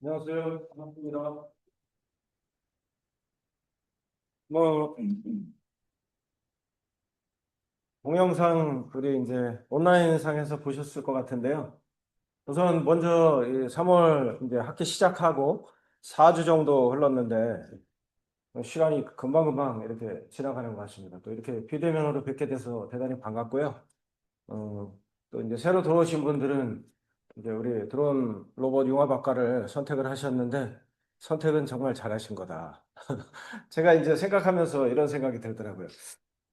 안녕하세요. 반갑습니다. 뭐, 동영상 우리 이제 온라인상에서 보셨을 것 같은데요. 우선 먼저 이 3월 이제 학기 시작하고 4주 정도 흘렀는데 시간이 금방금방 이렇게 지나가는 것 같습니다. 또 이렇게 비대면으로 뵙게 돼서 대단히 반갑고요. 또 이제 새로 들어오신 분들은 이제 우리 드론 로봇 융합학과를 선택을 하셨는데 선택은 정말 잘하신 거다. 제가 이제 생각하면서 이런 생각이 들더라고요.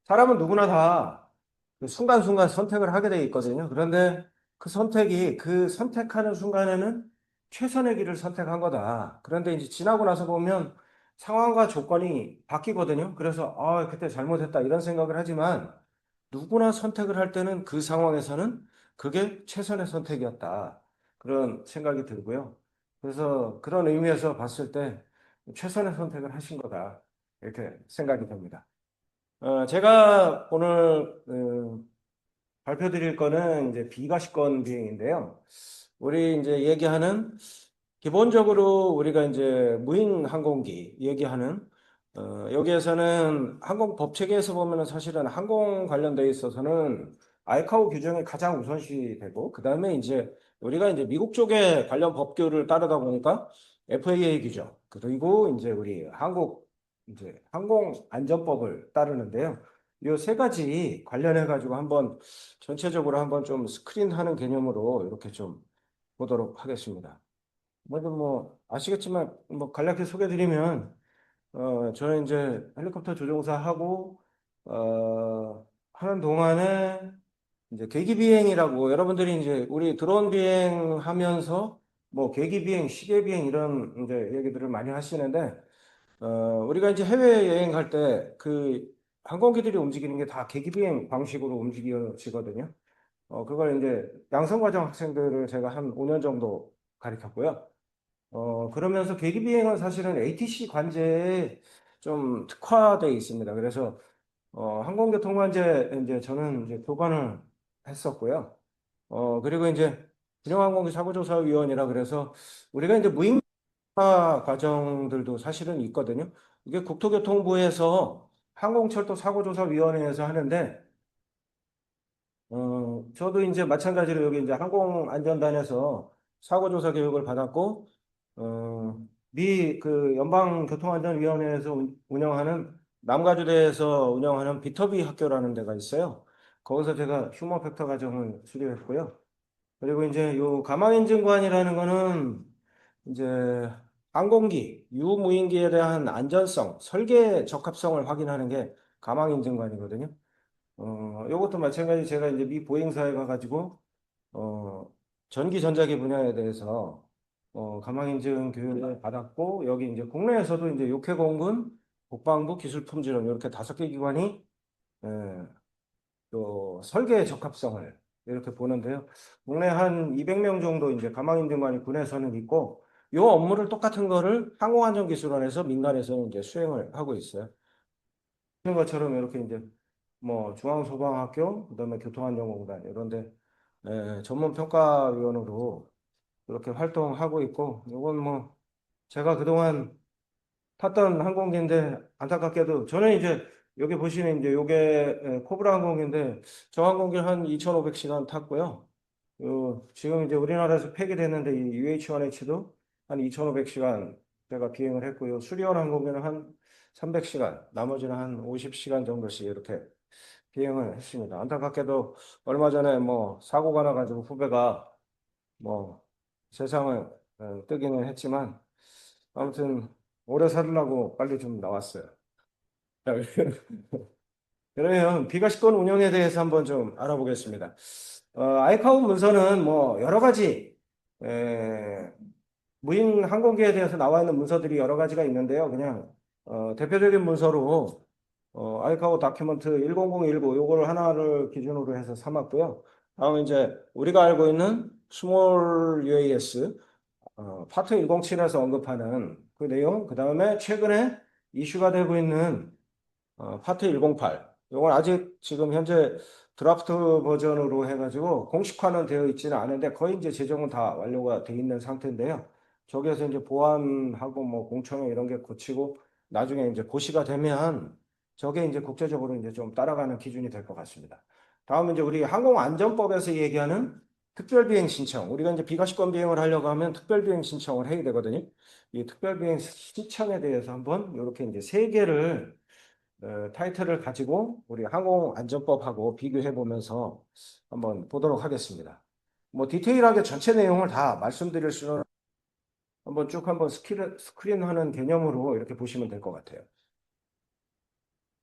사람은 누구나 다그 순간순간 선택을 하게 돼 있거든요. 그런데 그 선택이 그 선택하는 순간에는 최선의 길을 선택한 거다. 그런데 이제 지나고 나서 보면 상황과 조건이 바뀌거든요. 그래서 그때 잘못했다 이런 생각을 하지만 누구나 선택을 할 때는 그 상황에서는 그게 최선의 선택이었다. 그런 생각이 들고요. 그래서 그런 의미에서 봤을 때 최선의 선택을 하신 거다. 이렇게 생각이 됩니다. 제가 오늘 발표 드릴 거는 이제 비과시권 비행인데요. 우리 이제 얘기하는 기본적으로 우리가 이제 무인 항공기 얘기하는 여기에서는 항공 법 체계에서 보면은 사실은 항공 관련돼 있어서는 아이카오 규정이 가장 우선시 되고 그다음에 이제 우리가 이제 미국 쪽의 관련 법규를 따르다 보니까 FAA 규정 그리고 이제 우리 한국 이제 항공안전법을 따르는데요. 이 세 가지 관련해 가지고 한번 전체적으로 한번 좀 스크린하는 개념으로 이렇게 좀 보도록 하겠습니다. 먼저 뭐 아시겠지만 뭐 간략히 소개드리면 저는 이제 헬리콥터 조종사 하고 하는 동안에 이제 계기 비행이라고 여러분들이 이제 우리 드론 비행하면서 뭐 계기 비행, 시계 비행 이런 이제 얘기들을 많이 하시는데 우리가 이제 해외 여행 갈 때 그 항공기들이 움직이는 게 다 계기 비행 방식으로 움직여지거든요. 그걸 이제 양성과정 학생들을 제가 한 5년 정도 가르쳤고요. 그러면서 계기비행은 사실은 ATC 관제에 좀 특화되어 있습니다. 그래서 항공교통관제 이제 저는 이제 교관을 했었고요. 그리고 이제 군용항공기 사고조사위원이라 그래서 우리가 이제 무인화 과정들도 사실은 있거든요. 이게 국토교통부에서 항공철도 사고조사위원회에서 하는데 저도 이제 마찬가지로 여기 이제 항공안전단에서 사고조사 교육을 받았고, 미 연방교통안전위원회에서 운영하는 남가주대에서 운영하는 비터비 학교라는 데가 있어요. 거기서 제가 휴먼 팩터 과정을 수료했고요. 그리고 이제 요 가망인증관이라는 거는 이제 항공기, 유무인기에 대한 안전성, 설계 적합성을 확인하는 게 가망인증관이거든요. 요것도 마찬가지 제가 이제 미 보잉사에 가가지고, 어, 전기 전자기 분야에 대해서, 가망인증 교육을 받았고, 여기 이제 국내에서도 이제 육해공군, 국방부, 기술품질원, 이렇게 5개 기관이, 예, 또 설계 적합성을 이렇게 보는데요. 국내 한 200명 정도 이제 가망인증관이 군에서는 있고, 요 업무를 똑같은 거를 항공안전기술원에서 민간에서는 이제 수행을 하고 있어요. 그런 것처럼 이렇게 이제 뭐 중앙소방학교, 그다음에 교통안전공단 이런데 전문평가위원으로 그렇게 활동하고 있고 이건 뭐 제가 그동안 탔던 항공기인데 안타깝게도 저는 이제 여기 보시는 이제 요게 코브라 항공기인데 저 항공기 한 2,500시간 탔고요. 지금 이제 우리나라에서 폐기됐는데 이 UH-1H도 한 2,500시간 제가 비행을 했고요. 수리온 항공기는 한 300시간, 나머지는 한 50시간 정도씩 이렇게 비행을 했습니다. 안타깝게도 얼마 전에 뭐 사고가 나가지고 후배가 뭐 세상을 뜨기는 했지만 아무튼 오래 살려고 빨리 좀 나왔어요. 자, 그러면 비과시권 운영에 대해서 한번 좀 알아보겠습니다. 아이카오 문서는 뭐 여러 가지 에, 무인 항공기에 대해서 나와 있는 문서들이 여러 가지가 있는데요. 그냥 대표적인 문서로 아이카오 다큐먼트 10019 요거를 하나를 기준으로 해서 삼았고요. 다음에 이제 우리가 알고 있는 스몰 UAS 파트 107에서 언급하는 그 내용, 그 다음에 최근에 이슈가 되고 있는 파트 108. 이건 아직 지금 현재 드라프트 버전으로 해가지고 공식화는 되어 있지는 않은데 거의 이제 제정은 다 완료가 돼 있는 상태인데요. 저기에서 이제 보안하고 뭐 공청회 이런 게 거치고 나중에 이제 고시가 되면 저게 이제 국제적으로 이제 좀 따라가는 기준이 될 것 같습니다. 다음은 이제 우리 항공안전법에서 얘기하는 특별비행 신청. 우리가 이제 비과시권 비행을 하려고 하면 특별비행 신청을 해야 되거든요. 이 특별비행 신청에 대해서 한번 이렇게 이제 세 개를 타이틀을 가지고 우리 항공안전법하고 비교해 보면서 한번 보도록 하겠습니다. 뭐 디테일하게 전체 내용을 다 말씀드릴 수는 한번 쭉 한번 스크린하는 개념으로 이렇게 보시면 될 것 같아요.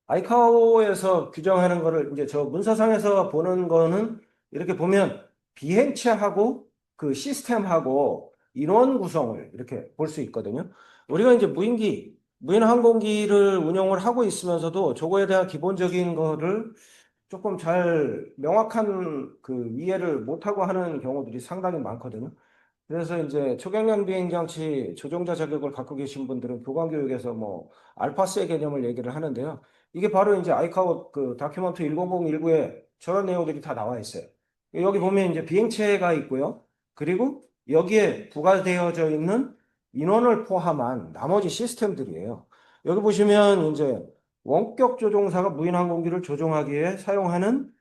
아이카오에서 규정하는 거를 이제 저 문서상에서 보는 거는 이렇게 보면 비행체하고 그 시스템하고 인원 구성을 이렇게 볼 수 있거든요. 우리가 이제 무인 항공기를 운영을 하고 있으면서도 저거에 대한 기본적인 거를 조금 잘 명확한 그 이해를 못하고 하는 경우들이 상당히 많거든요. 그래서 이제 초경량 비행 장치 조종자 자격을 갖고 계신 분들은 교관 교육에서 뭐 알파스의 개념을 얘기를 하는데요. 이게 바로 이제 아이카오 그 다큐먼트 1019에 저런 내용들이 다 나와 있어요. 여기 보면 이제 비행체가 있고요. 그리고 여기에 부과되어져 있는 인원을 포함한 나머지 시스템들이에요. 여기 보시면 이제 원격 조종사가 무인 항공기를 조종하기 위해 사용하는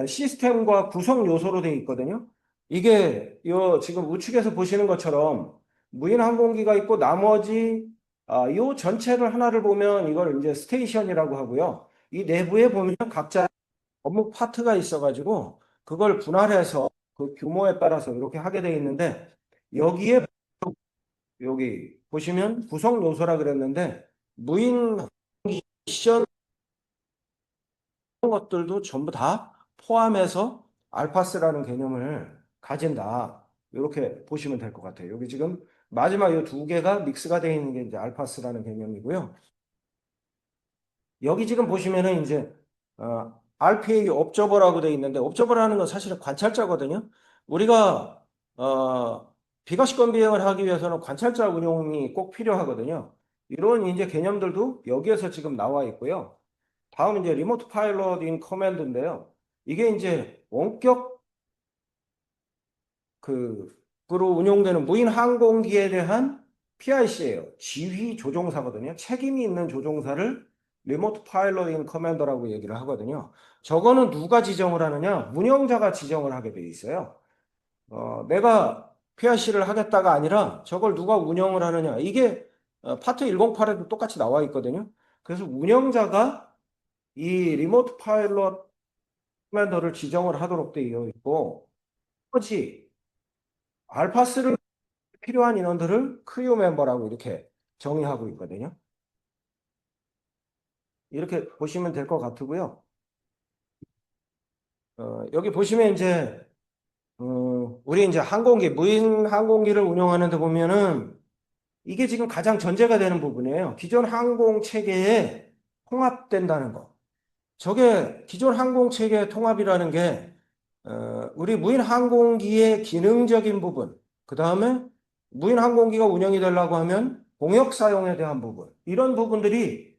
시스템과 구성 요소로 되어 있거든요. 이게 요 지금 우측에서 보시는 것처럼 무인 항공기가 있고 나머지 요 전체를 하나를 보면 이걸 이제 스테이션이라고 하고요. 이 내부에 보면 각자 업무 파트가 있어가지고 그걸 분할해서 그 규모에 따라서 이렇게 하게 되어 있는데 여기에 여기 보시면 구성 요소라 그랬는데 무인 미션 것들도 전부 다 포함해서 알파스라는 개념을 가진다. 이렇게 보시면 될 것 같아요. 여기 지금 마지막 이 두 개가 믹스가 되어 있는 게 이제 알파스라는 개념이고요. 여기 지금 보시면은 이제 RPA 옵저버라고 되어 있는데 옵저버라는 건 사실은 관찰자거든요. 우리가 비과시권 비행을 하기 위해서는 관찰자 운용이 꼭 필요하거든요. 이런 이제 개념들도 여기에서 지금 나와 있고요. 다음은 이제 리모트 파일럿 인 커맨드인데요. 이게 이제 원격 그로 운용되는 무인 항공기에 대한 PIC예요. 지휘 조종사거든요. 책임이 있는 조종사를 리모트 파일럿 인 커맨더라고 얘기를 하거든요. 저거는 누가 지정을 하느냐? 운영자가 지정을 하게 돼 있어요. 내가 PIC를 하겠다가 아니라 저걸 누가 운영을 하느냐? 이게 파트 108에도 똑같이 나와 있거든요. 그래서 운영자가 이 리모트 파일럿 커맨더를 지정을 하도록 되어 있고, 나머지 알파스를 필요한 인원들을 크리우 멤버라고 이렇게 정의하고 있거든요. 이렇게 보시면 될 것 같고요. 여기 보시면 이제 우리 이제 무인 항공기를 운영하는데 보면은 이게 지금 가장 전제가 되는 부분이에요. 기존 항공 체계에 통합된다는 거. 저게 기존 항공 체계 통합이라는 게 우리 무인 항공기의 기능적인 부분, 그 다음에 무인 항공기가 운영이 되려고 하면 공역 사용에 대한 부분, 이런 부분들이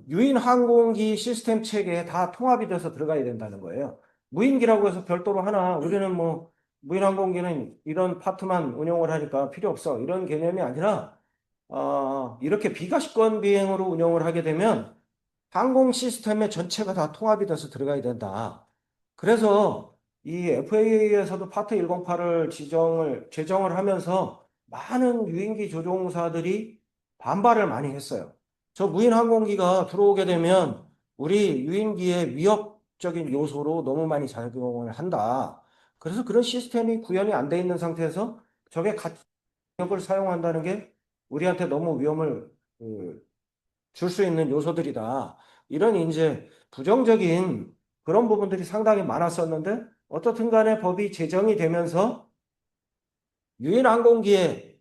유인 항공기 시스템 체계에 다 통합이 돼서 들어가야 된다는 거예요. 무인기라고 해서 별도로 하나, 우리는 뭐 무인 항공기는 이런 파트만 운영을 하니까 필요 없어, 이런 개념이 아니라 이렇게 비과시권 비행으로 운영을 하게 되면 항공 시스템의 전체가 다 통합이 돼서 들어가야 된다. 그래서 이 FAA에서도 파트 108을 제정을 하면서 많은 유인기 조종사들이 반발을 많이 했어요. 저 무인 항공기가 들어오게 되면 우리 유인기의 위협적인 요소로 너무 많이 작용을 한다. 그래서 그런 시스템이 구현이 안 돼 있는 상태에서 저게 가격을 사용한다는 게 우리한테 너무 위험을 줄 수 있는 요소들이다. 이런 이제 부정적인 그런 부분들이 상당히 많았었는데 어떻든 간에 법이 제정이 되면서 유인 항공기에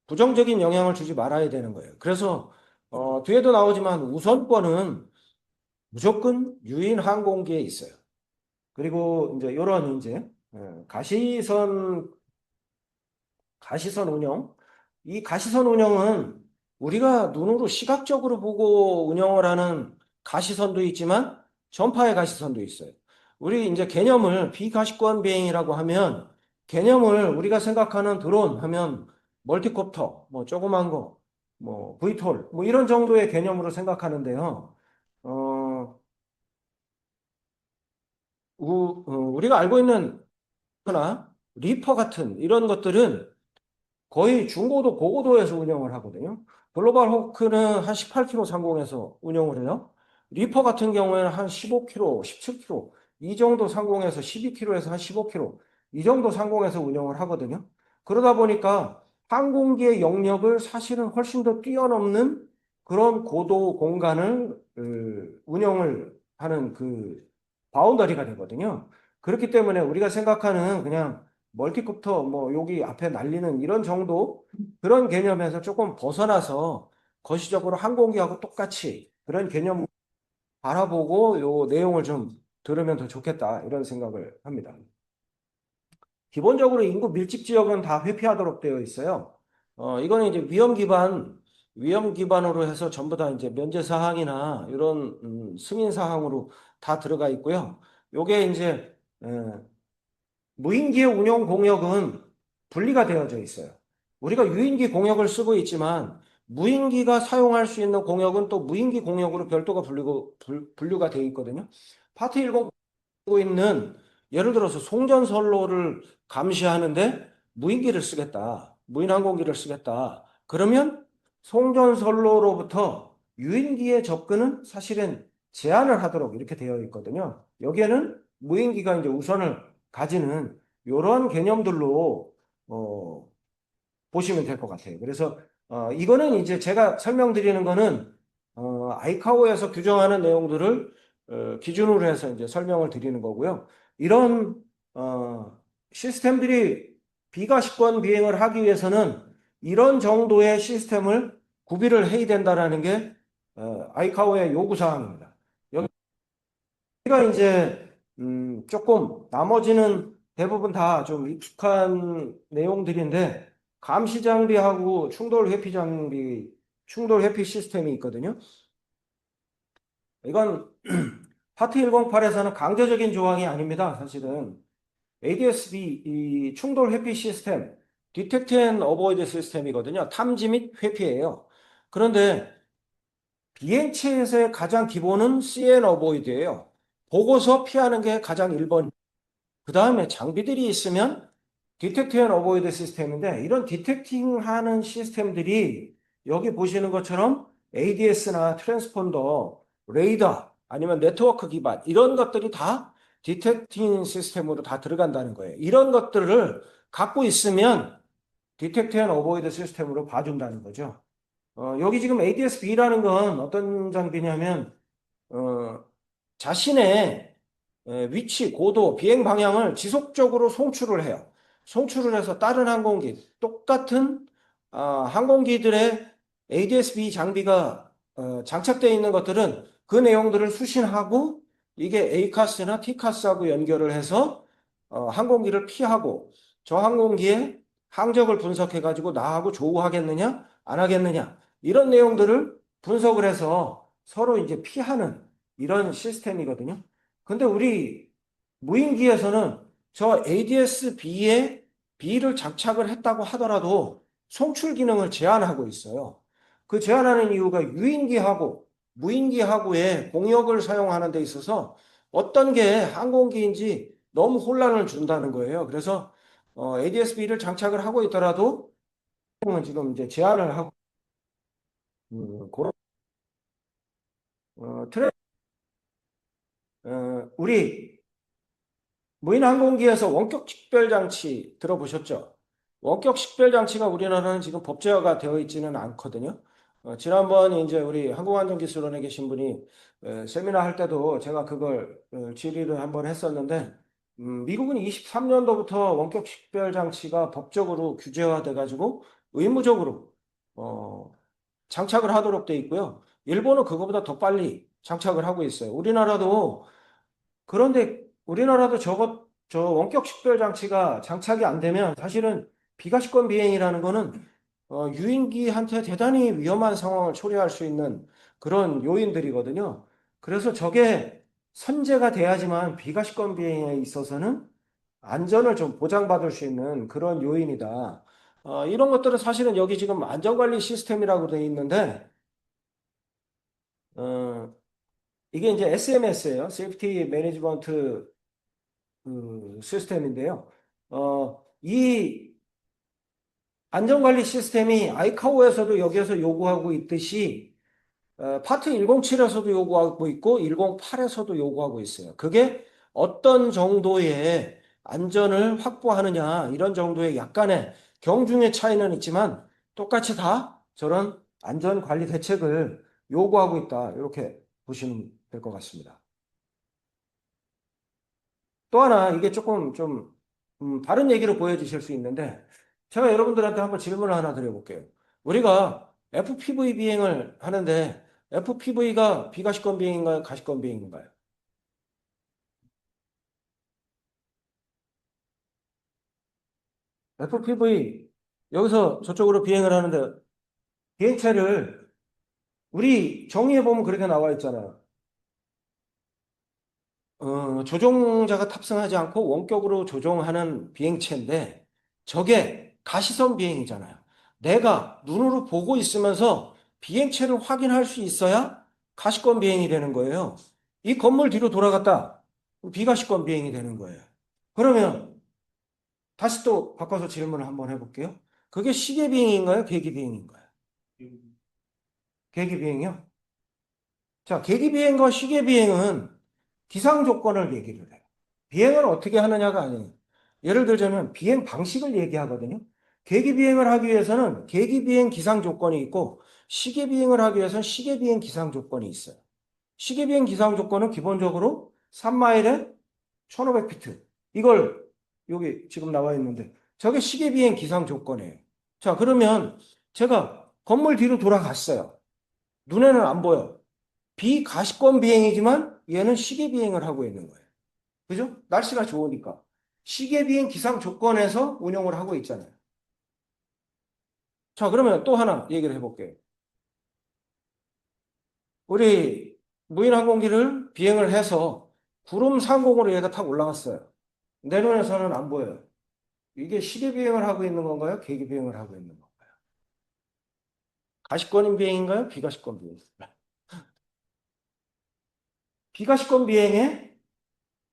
부정적인 영향을 주지 말아야 되는 거예요. 그래서 뒤에도 나오지만 우선권은 무조건 유인 항공기에 있어요. 그리고 이제 이런 이제 가시선 운영. 이 가시선 운영은 우리가 눈으로 시각적으로 보고 운영을 하는 가시선도 있지만 전파의 가시선도 있어요. 우리 이제 개념을 비가시권 비행이라고 하면 개념을 우리가 생각하는 드론 하면 멀티콥터, 뭐 조그만 거, 뭐 VTOL, 뭐 이런 정도의 개념으로 생각하는데요. 어, 우리가 알고 있는 나 리퍼 같은 이런 것들은 거의 중고도 고고도에서 운영을 하거든요. 글로벌 호크는 한 18km 상공에서 운영을 해요. 리퍼 같은 경우에는 한 15km, 17km 이 정도 상공에서 12km에서 한 15km 이 정도 상공에서 운영을 하거든요. 그러다 보니까 항공기의 영역을 사실은 훨씬 더 뛰어넘는 그런 고도 공간을 운영을 하는 그 바운더리가 되거든요. 그렇기 때문에 우리가 생각하는 그냥 멀티콥터 뭐 여기 앞에 날리는 이런 정도 그런 개념에서 조금 벗어나서 거시적으로 항공기하고 똑같이 그런 개념 바라보고 요 내용을 좀 들으면 더 좋겠다 이런 생각을 합니다. 기본적으로 인구 밀집 지역은 다 회피하도록 되어 있어요. 이거는 이제 위험 기반으로 해서 전부 다 이제 면제 사항이나 이런 승인 사항으로 다 들어가 있고요. 요게 이제 무인기의 운영 공역은 분리가 되어져 있어요. 우리가 유인기 공역을 쓰고 있지만 무인기가 사용할 수 있는 공역은 또 무인기 공역으로 별도가 분류가 되어 있거든요. 파트 10 쓰고 있는 예를 들어서 송전선로를 감시하는데 무인기를 쓰겠다. 무인항공기를 쓰겠다. 그러면 송전선로로부터 유인기의 접근은 사실은 제한을 하도록 이렇게 되어 있거든요. 여기에는 무인기가 이제 우선을 가지는 이런 개념들로 보시면 될 것 같아요. 그래서 이거는 이제 제가 설명드리는 거는 아이카오에서 규정하는 내용들을 기준으로 해서 이제 설명을 드리는 거고요. 이런 시스템들이 비가시권 비행을 하기 위해서는 이런 정도의 시스템을 구비를 해야 된다라는 게 아이카오의 요구 사항입니다. 여기가 이제 조금 나머지는 대부분 다 좀 익숙한 내용들인데 감시 장비하고 충돌 회피 시스템이 있거든요. 이건 파트 108에서는 강제적인 조항이 아닙니다. 사실은 ADS-B 이 충돌 회피 시스템, 디텍트 앤 어보이드 시스템이거든요. 탐지 및 회피예요. 그런데 비행체에서의 가장 기본은 See and Avoid예요. 보고서 피하는 게 가장 1번. 그 다음에 장비들이 있으면 디텍트 앤 어보이드 시스템인데 이런 디텍팅 하는 시스템들이 여기 보시는 것처럼 ADS나 트랜스폰더, 레이더 아니면 네트워크 기반 이런 것들이 다 디텍팅 시스템으로 다 들어간다는 거예요. 이런 것들을 갖고 있으면 디텍트 앤 어보이드 시스템으로 봐준다는 거죠. 여기 지금 ADS-B라는 건 어떤 장비냐면 어, 자신의 위치, 고도, 비행 방향을 지속적으로 송출을 해요. 송출을 해서 다른 항공기, 똑같은 항공기들의 ADS-B 장비가 장착되어 있는 것들은 그 내용들을 수신하고 이게 A카스나 T카스하고 연결을 해서 항공기를 피하고 저 항공기의 항적을 분석해가지고 나하고 조우하겠느냐, 안 하겠느냐 이런 내용들을 분석을 해서 서로 이제 피하는 이런 시스템이거든요. 근데 우리 무인기에서는 저 ADS-B에 B를 장착을 했다고 하더라도 송출 기능을 제한하고 있어요. 그 제한하는 이유가 유인기하고 무인기하고의 공역을 사용하는 데 있어서 어떤 게 항공기인지 너무 혼란을 준다는 거예요. 그래서 ADS-B를 장착을 하고 있더라도 지금 이제 제한을 하고 그런 트랙 우리 무인항공기에서 원격 식별 장치 들어보셨죠? 원격 식별 장치가 우리나라는 지금 법제화가 되어 있지는 않거든요. 지난번 이제 우리 항공안전기술원에 계신 분이 세미나 할 때도 제가 그걸 질의를 한번 했었는데, 미국은 23년도부터 원격 식별 장치가 법적으로 규제화돼 가지고 의무적으로 장착을 하도록 돼 있고요. 일본은 그거보다 더 빨리 장착을 하고 있어요. 그런데 우리나라도 저 원격 식별 장치가 장착이 안 되면 사실은 비가시권 비행이라는 거는 유인기한테 대단히 위험한 상황을 초래할 수 있는 그런 요인들이거든요. 그래서 저게 선제가 돼야지만 비가시권 비행에 있어서는 안전을 좀 보장받을 수 있는 그런 요인이다. 이런 것들은 사실은 여기 지금 안전관리 시스템이라고 되어 있는데, 어, 이게 이제 SMS예요. 세이프티 매니지먼트 그 시스템인데요. 이 안전관리 시스템이 아이카오에서도 여기에서 요구하고 있듯이 파트 107에서도 요구하고 있고 108에서도 요구하고 있어요. 그게 어떤 정도의 안전을 확보하느냐 이런 정도의 약간의 경중의 차이는 있지만 똑같이 다 저런 안전관리 대책을 요구하고 있다. 이렇게 보시면 될 것 같습니다. 또 하나 이게 조금 좀 다른 얘기로 보여주실 수 있는데 제가 여러분들한테 한번 질문을 하나 드려볼게요. 우리가 FPV 비행을 하는데 FPV가 비가시권 비행인가요? 가시권 비행인가요? FPV 여기서 저쪽으로 비행을 하는데 비행체를 우리 정의해 보면 그렇게 나와 있잖아요. 조종자가 탑승하지 않고 원격으로 조종하는 비행체인데 저게 가시선 비행이잖아요. 내가 눈으로 보고 있으면서 비행체를 확인할 수 있어야 가시권 비행이 되는 거예요. 이 건물 뒤로 돌아갔다. 비가시권 비행이 되는 거예요. 그러면 다시 또 바꿔서 질문을 한번 해볼게요. 그게 시계 비행인가요? 계기 비행인가요? 계기 비행이요? 자, 계기 비행과 시계 비행은 기상 조건을 얘기를 해요. 비행을 어떻게 하느냐가 아니에요. 예를 들자면 비행 방식을 얘기하거든요. 계기 비행을 하기 위해서는 계기 비행 기상 조건이 있고 시계 비행을 하기 위해서는 시계 비행 기상 조건이 있어요. 시계 비행 기상 조건은 기본적으로 3마일에 1500피트. 이걸 여기 지금 나와 있는데 저게 시계 비행 기상 조건이에요. 자, 그러면 제가 건물 뒤로 돌아갔어요. 눈에는 안 보여. 비가시권 비행이지만 얘는 시계 비행을 하고 있는 거예요. 그죠? 날씨가 좋으니까. 시계 비행 기상 조건에서 운영을 하고 있잖아요. 자, 그러면 또 하나 얘기를 해볼게요. 우리 무인 항공기를 비행을 해서 구름 상공으로 얘가 탁 올라갔어요. 내 눈에서는 안 보여요. 이게 시계 비행을 하고 있는 건가요? 계기 비행을 하고 있는 건가요? 가시권 비행인가요? 비가시권 비행인가요? 비가시권 비행에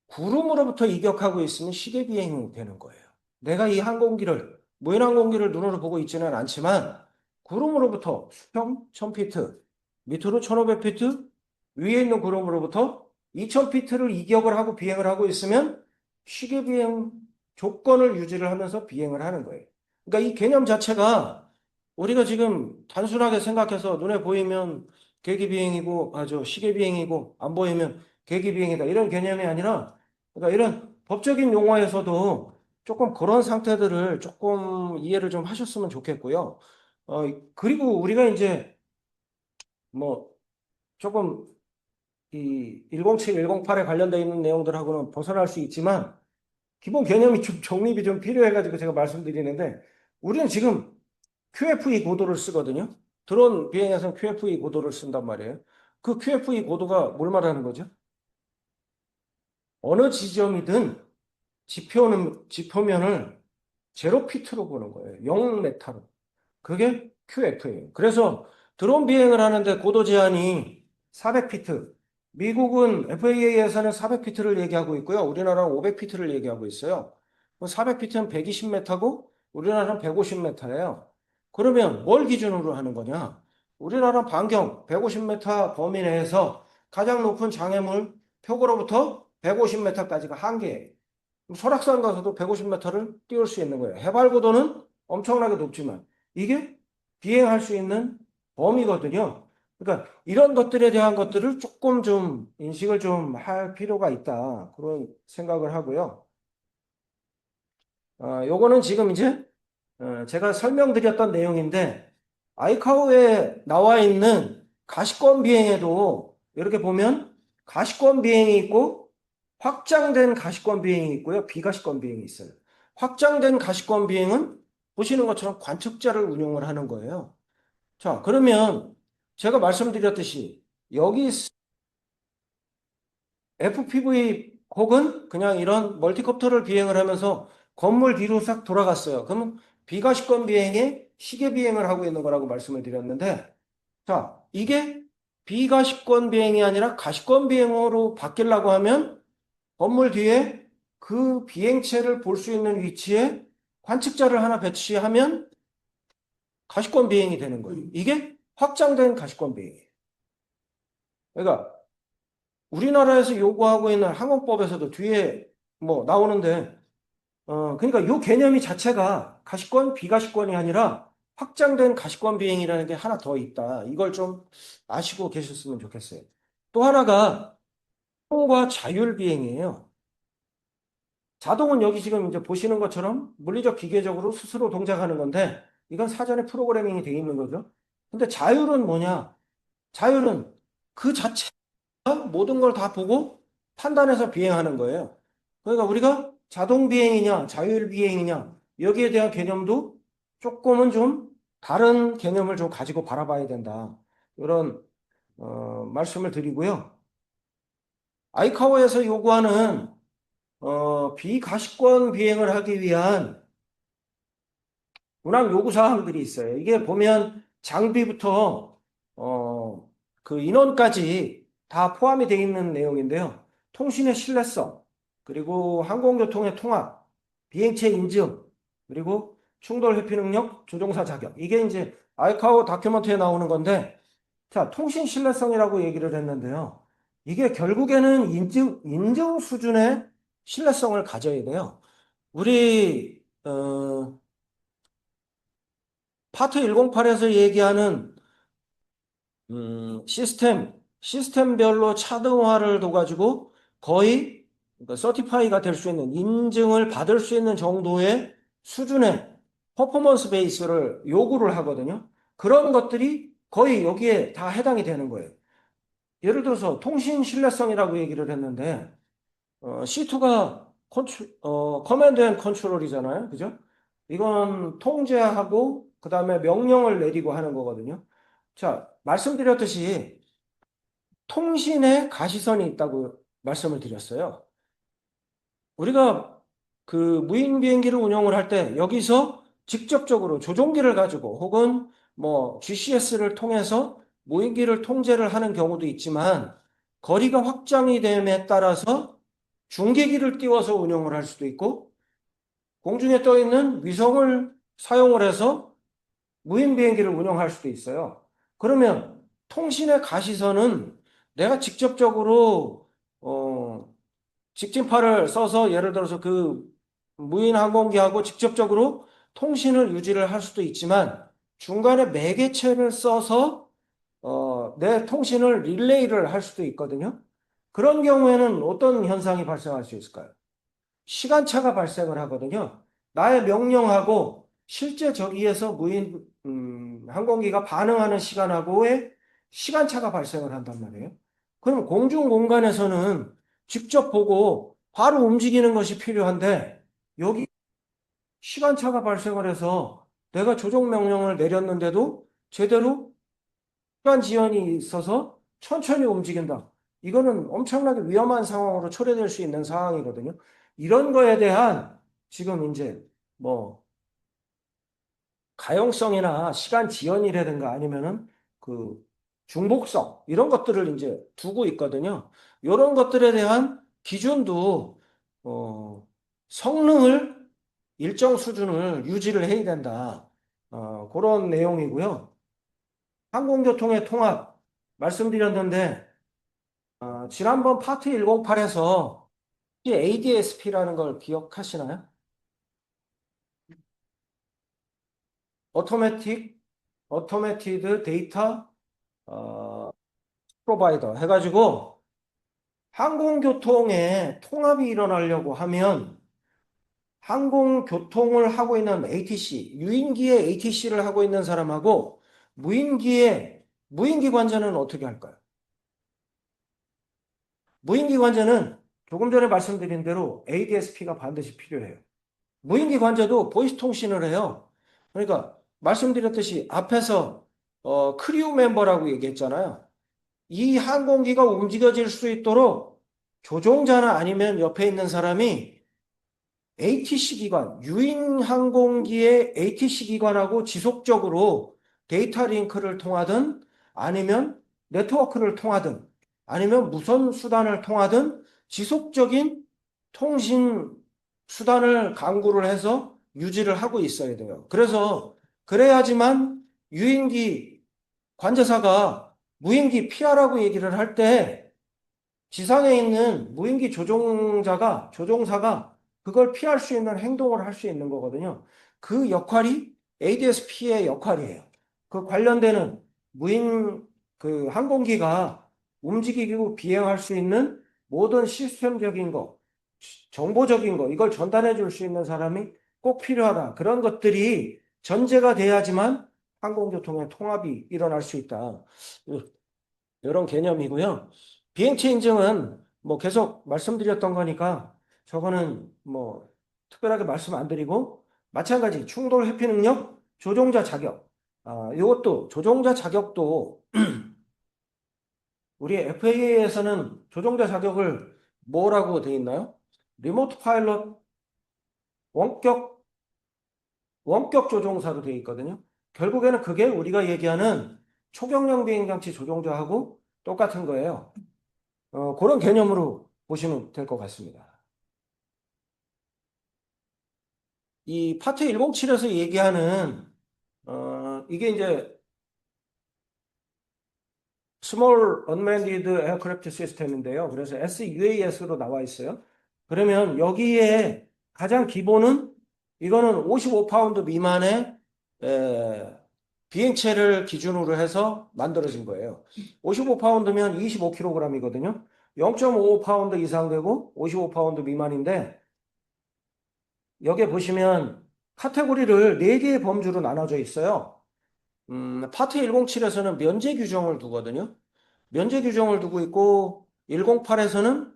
구름으로부터 이격하고 있으면 시계 비행이 되는 거예요. 내가 이 항공기를, 무인 항공기를 눈으로 보고 있지는 않지만, 구름으로부터 수평 1000피트, 밑으로 1500피트, 위에 있는 구름으로부터 2000피트를 이격을 하고 비행을 하고 있으면 시계 비행 조건을 유지를 하면서 비행을 하는 거예요. 그러니까 이 개념 자체가 우리가 지금 단순하게 생각해서 눈에 보이면 계기 비행이고, 시계 비행이고, 안 보이면 계기 비행이다. 이런 개념이 아니라, 그러니까 이런 법적인 용어에서도 조금 그런 상태들을 조금 이해를 좀 하셨으면 좋겠고요. 그리고 우리가 이제 뭐 조금 이 107, 108에 관련되어 있는 내용들하고는 벗어날 수 있지만 기본 개념이 좀 정립이 좀 필요해가지고 제가 말씀드리는데 우리는 지금 QFE 고도를 쓰거든요. 드론 비행에서는 QFE 고도를 쓴단 말이에요. 그 QFE 고도가 뭘 말하는 거죠? 어느 지점이든 지표면을 제로 피트로 보는 거예요. 0메타로. 그게 QF예요. 그래서 드론 비행을 하는데 고도 제한이 400피트. 미국은 FAA에서는 400피트를 얘기하고 있고요. 우리나라는 500피트를 얘기하고 있어요. 400피트는 120m고 우리나라는 150m예요. 그러면 뭘 기준으로 하는 거냐? 우리나라 반경 150m 범위 내에서 가장 높은 장애물 표고로부터 150m까지가 한계예요. 설악산 가서도 150m를 띄울 수 있는 거예요. 해발 고도는 엄청나게 높지만 이게 비행할 수 있는 범위거든요. 그러니까 이런 것들에 대한 것들을 조금 좀 인식을 좀 할 필요가 있다. 그런 생각을 하고요. 요거는 지금 이제 제가 설명드렸던 내용인데 아이카오에 나와 있는 가시권 비행에도 이렇게 보면 가시권 비행이 있고 확장된 가시권 비행이 있고요. 비가시권 비행이 있어요. 확장된 가시권 비행은 보시는 것처럼 관측자를 운용을 하는 거예요. 자, 그러면 제가 말씀드렸듯이 여기 FPV 혹은 그냥 이런 멀티콥터를 비행을 하면서 건물 뒤로 싹 돌아갔어요. 그러면 비가시권 비행에 시계 비행을 하고 있는 거라고 말씀을 드렸는데, 자, 이게 비가시권 비행이 아니라 가시권 비행으로 바뀌려고 하면 건물 뒤에 그 비행체를 볼 수 있는 위치에 관측자를 하나 배치하면 가시권 비행이 되는 거예요. 이게 확장된 가시권 비행이에요. 그러니까 우리나라에서 요구하고 있는 항공법에서도 뒤에 뭐 나오는데, 그러니까 요 개념이 자체가 가시권, 비가시권이 아니라 확장된 가시권 비행이라는 게 하나 더 있다. 이걸 좀 아시고 계셨으면 좋겠어요. 또 하나가 자동과 자율 비행이에요. 자동은 여기 지금 이제 보시는 것처럼 물리적 기계적으로 스스로 동작하는 건데, 이건 사전에 프로그래밍이 되어 있는 거죠. 근데 자율은 뭐냐? 자율은 그 자체가 모든 걸 다 보고 판단해서 비행하는 거예요. 그러니까 우리가 자동 비행이냐, 자율 비행이냐, 여기에 대한 개념도 조금은 좀 다른 개념을 좀 가지고 바라봐야 된다. 이런 말씀을 드리고요. 아이카오에서 요구하는 비가시권 비행을 하기 위한 운항 요구 사항들이 있어요. 이게 보면 장비부터 그 인원까지 다 포함이 되어 있는 내용인데요. 통신의 신뢰성, 그리고 항공교통의 통합, 비행체 인증, 그리고 충돌 회피 능력, 조종사 자격. 이게 이제 아이카오 다큐멘터리에 나오는 건데, 자, 통신 신뢰성이라고 얘기를 했는데요. 이게 결국에는 인증 수준의 신뢰성을 가져야 돼요. 우리 파트 108에서 얘기하는 시스템별로 차등화를 둬가지고 거의 서티파이가 될 수 있는 인증을 받을 수 있는 정도의 수준의 퍼포먼스 베이스를 요구를 하거든요. 그런 것들이 거의 여기에 다 해당이 되는 거예요. 예를 들어서 통신 신뢰성이라고 얘기를 했는데 C2가 커맨드 앤 컨트롤이잖아요. 그죠? 이건 통제하고 그다음에 명령을 내리고 하는 거거든요. 자, 말씀드렸듯이 통신에 가시선이 있다고 말씀을 드렸어요. 우리가 그 무인 비행기를 운영을 할 때 여기서 직접적으로 조종기를 가지고 혹은 뭐 GCS를 통해서 무인기를 통제를 하는 경우도 있지만 거리가 확장이 됨에 따라서 중계기를 띄워서 운영을 할 수도 있고 공중에 떠 있는 위성을 사용을 해서 무인 비행기를 운영할 수도 있어요. 그러면 통신의 가시선은 내가 직접적으로 직진파를 써서 예를 들어서 그 무인 항공기하고 직접적으로 통신을 유지를 할 수도 있지만 중간에 매개체를 써서 내 통신을 릴레이를 할 수도 있거든요. 그런 경우에는 어떤 현상이 발생할 수 있을까요? 시간차가 발생을 하거든요. 나의 명령하고 실제 저기에서 무인 항공기가 반응하는 시간하고의 시간차가 발생을 한단 말이에요. 그럼 공중 공간에서는 직접 보고 바로 움직이는 것이 필요한데 여기 시간차가 발생을 해서 내가 조종 명령을 내렸는데도 제대로 시간 지연이 있어서 천천히 움직인다. 이거는 엄청나게 위험한 상황으로 초래될 수 있는 상황이거든요. 이런 거에 대한 지금 이제 뭐 가용성이나 시간 지연이라든가 아니면은 그 중복성 이런 것들을 이제 두고 있거든요. 이런 것들에 대한 기준도 성능을 일정 수준을 유지를 해야 된다. 그런 내용이고요. 항공교통의 통합 말씀드렸는데 지난번 파트 108에서 ADSP라는 걸 기억하시나요? 오토매틱, 오토매티드 데이터 프로바이더 해가지고 항공교통에 통합이 일어나려고 하면 항공교통을 하고 있는 ATC, 유인기의 ATC를 하고 있는 사람하고 무인기 관제는 어떻게 할까요? 무인기 관제는 조금 전에 말씀드린 대로 ADSP가 반드시 필요해요. 무인기 관제도 보이스 통신을 해요. 그러니까 말씀드렸듯이 앞에서 크리우 멤버라고 얘기했잖아요. 이 항공기가 움직여질 수 있도록 조종자나 아니면 옆에 있는 사람이 ATC 기관, 유인 항공기의 ATC 기관하고 지속적으로 데이터 링크를 통하든 아니면 네트워크를 통하든 아니면 무선 수단을 통하든 지속적인 통신 수단을 강구를 해서 유지를 하고 있어야 돼요. 그래서 그래야지만 유인기 관제사가 무인기 피하라고 얘기를 할 때 지상에 있는 무인기 조종사가 그걸 피할 수 있는 행동을 할 수 있는 거거든요. 그 역할이 ADS-P의 역할이에요. 그 관련되는 무인 그 항공기가 움직이고 비행할 수 있는 모든 시스템적인 거, 정보적인 거, 이걸 전달해 줄 수 있는 사람이 꼭 필요하다. 그런 것들이 전제가 돼야지만 항공교통의 통합이 일어날 수 있다. 이런 개념이고요. 비행체 인증은 뭐 계속 말씀드렸던 거니까 저거는 뭐 특별하게 말씀 안 드리고 마찬가지 충돌 회피 능력, 조종자 자격. 이것도 조종자 자격도 우리 FAA에서는 조종자 자격을 뭐라고 돼 있나요? 리모트 파일럿 원격 원격 조종사로 돼 있거든요. 결국에는 그게 우리가 얘기하는 초경량 비행장치 조종자하고 똑같은 거예요. 그런 개념으로 보시면 될 것 같습니다. 이 파트 107에서 얘기하는 이게 이제 Small Unmanned Aircraft System인데요. 그래서 SUAS로 나와 있어요. 그러면 여기에 가장 기본은 이거는 55파운드 미만의 에, 비행체를 기준으로 해서 만들어진 거예요. 55파운드면 25kg이거든요. 0.5파운드 이상 되고 55파운드 미만인데 여기에 보시면 카테고리를 4개의 범주로 나눠져 있어요. 파트 107에서는 면제 규정을 두거든요. 면제 규정을 두고 있고 108에서는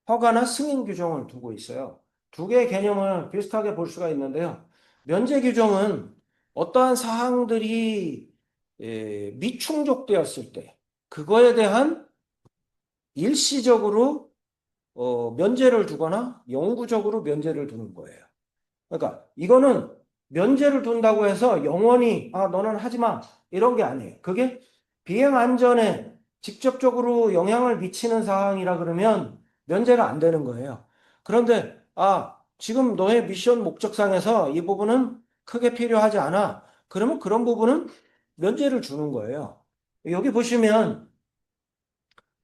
허가나 승인 규정을 두고 있어요. 두 개의 개념을 비슷하게 볼 수가 있는데요. 면제 규정은 어떠한 사항들이 미충족되었을 때 그거에 대한 일시적으로 면제를 두거나 영구적으로 면제를 두는 거예요. 그러니까 이거는 면제를 둔다고 해서 영원히 너는 하지 마 이런 게 아니에요. 그게 비행 안전에 직접적으로 영향을 미치는 사항이라 그러면 면제가 안 되는 거예요. 그런데 지금 너의 미션 목적상에서 이 부분은 크게 필요하지 않아. 그러면 그런 부분은 면제를 주는 거예요. 여기 보시면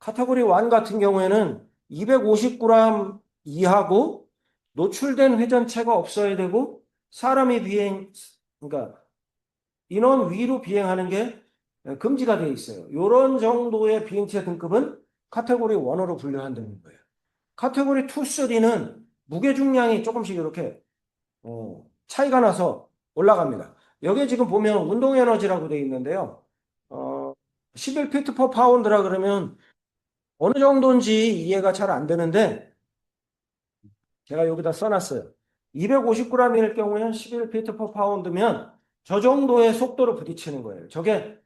카테고리 1 같은 경우에는 250g 이하고 노출된 회전체가 없어야 되고 사람이 그러니까 인원 위로 비행하는 게 금지가 되어 있어요. 이런 정도의 비행체 등급은 카테고리 1으로 분류한다는 거예요. 카테고리 2, 3는 무게 중량이 조금씩 이렇게 차이가 나서 올라갑니다. 여기 지금 보면 운동 에너지라고 되어 있는데요. 11피트 퍼 파운드라 그러면 어느 정도인지 이해가 잘 안 되는데 제가 여기다 써놨어요. 250g일 경우에는 11피트 퍼 파운드면 저 정도의 속도로 부딪히는 거예요. 저게